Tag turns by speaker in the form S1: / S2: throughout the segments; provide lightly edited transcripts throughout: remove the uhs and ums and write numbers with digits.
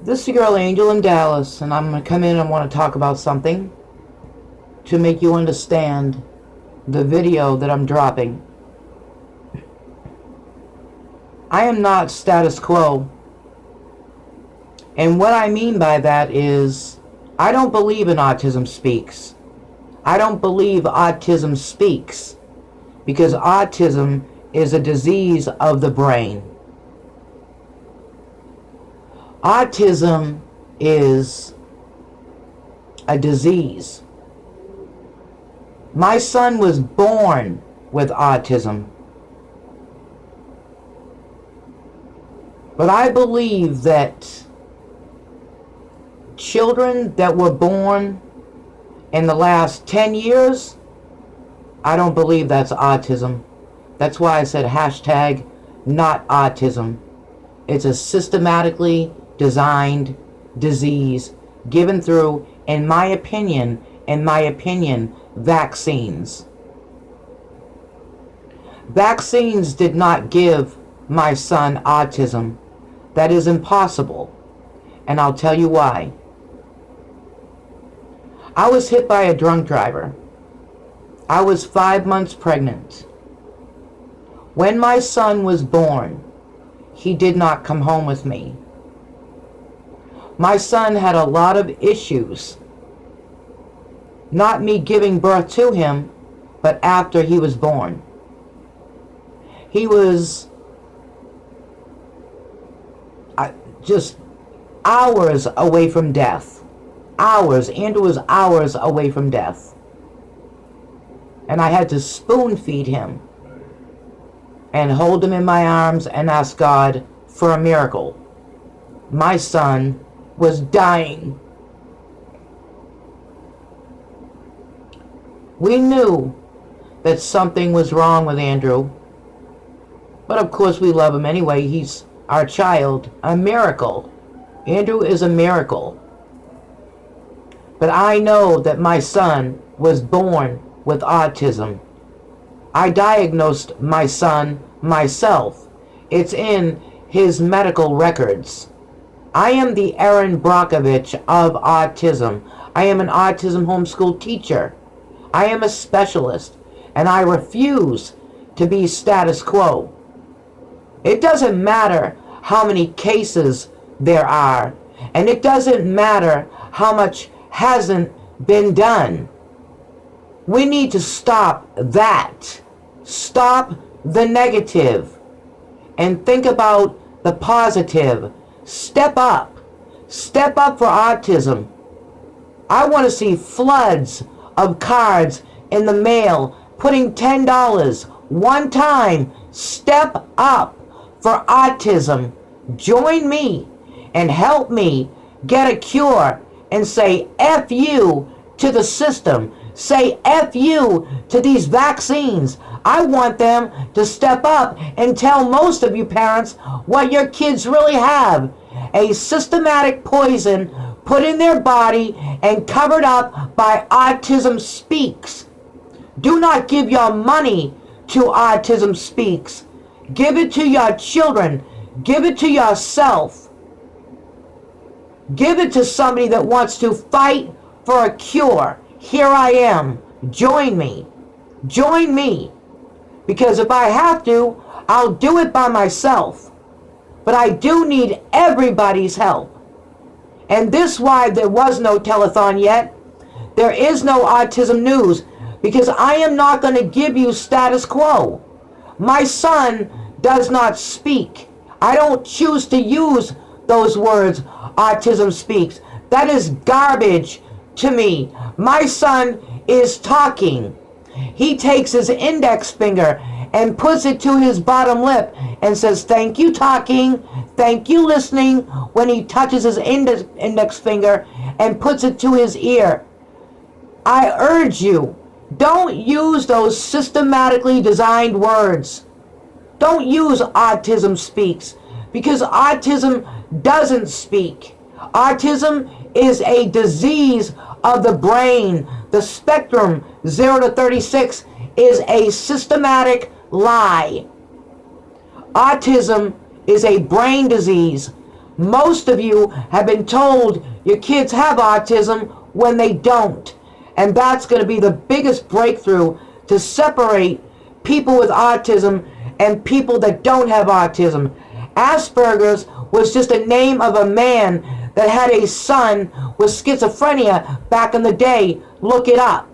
S1: This is your girl Angel in Dallas, and I'm going to come in and want to talk about something to make you understand the video that I'm dropping. I am not status quo. And what I mean by that is, I don't believe in Autism Speaks. I don't believe autism speaks, because autism is a disease of the brain. Autism is a disease. My son was born with autism. But I believe that children that were born in the last 10 years, I don't believe that's autism. That's why I said hashtag not autism. It's a systematically designed disease given through, in my opinion, vaccines. Vaccines did not give my son autism. That is impossible. And I'll tell you why. I was hit by a drunk driver. I was 5 months pregnant. When my son was born, he did not come home with me. My son had a lot of issues. Not me giving birth to him, but after he was born. He was just hours away from death. Hours. Andrew was hours away from death. And I had to spoon feed him and hold him in my arms and ask God for a miracle. My son was dying. We knew that something was wrong with Andrew. But of course we love him anyway. He's our child. A miracle. Andrew is a miracle. But I know that my son was born with autism. I diagnosed my son myself. It's in his medical records. I am the Erin Brockovich of autism. I am an autism homeschool teacher. I am a specialist, and I refuse to be status quo. It doesn't matter how many cases there are, and it doesn't matter how much hasn't been done. We need to stop that. Stop the negative and think about the positive. Step up. Step up for autism. I want to see floods of cards in the mail putting $10 one time. Step up for autism. Join me and help me get a cure and say F you to the system. Say F you to these vaccines. I want them to step up and tell most of you parents what your kids really have. A systematic poison put in their body and covered up by Autism Speaks. Do not give your money to Autism Speaks. Give it to your children. Give it to yourself. Give it to somebody that wants to fight for a cure. Here I am. Join me. Join me. Because if I have to, I'll do it by myself. But I do need everybody's help. And this is why there was no telethon yet. There is no autism news. Because I am not going to give you status quo. My son does not speak. I don't choose to use those words, Autism Speaks. That is garbage to me. My son is talking. He takes his index finger and puts it to his bottom lip and says, thank you talking, thank you listening, when he touches his index finger and puts it to his ear. I urge you, don't use those systematically designed words. Don't use Autism Speaks, because autism doesn't speak. Autism is a disease of the brain. The spectrum 0 to 36 is a systematic lie. Autism is a brain disease. Most of you have been told your kids have autism when they don't. And that's going to be the biggest breakthrough to separate people with autism and people that don't have autism. Asperger's was just a name of a man that had a son with schizophrenia back in the day. Look it up.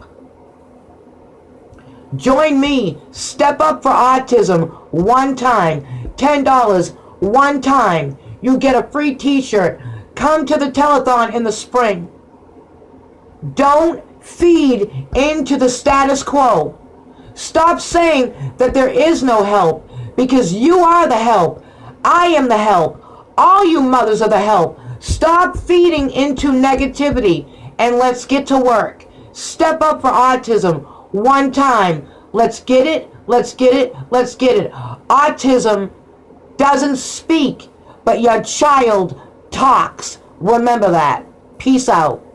S1: Join me. Step Up for Autism one time. $10 one time. You get a free t-shirt. Come to the telethon in the spring. Don't feed into the status quo. Stop saying that there is no help, because you are the help. I am the help. All you mothers are the help. Stop feeding into negativity and let's get to work. Step Up for Autism one time. Let's get it. Let's get it. Let's get it. Autism doesn't speak, but your child talks. Remember that. Peace out.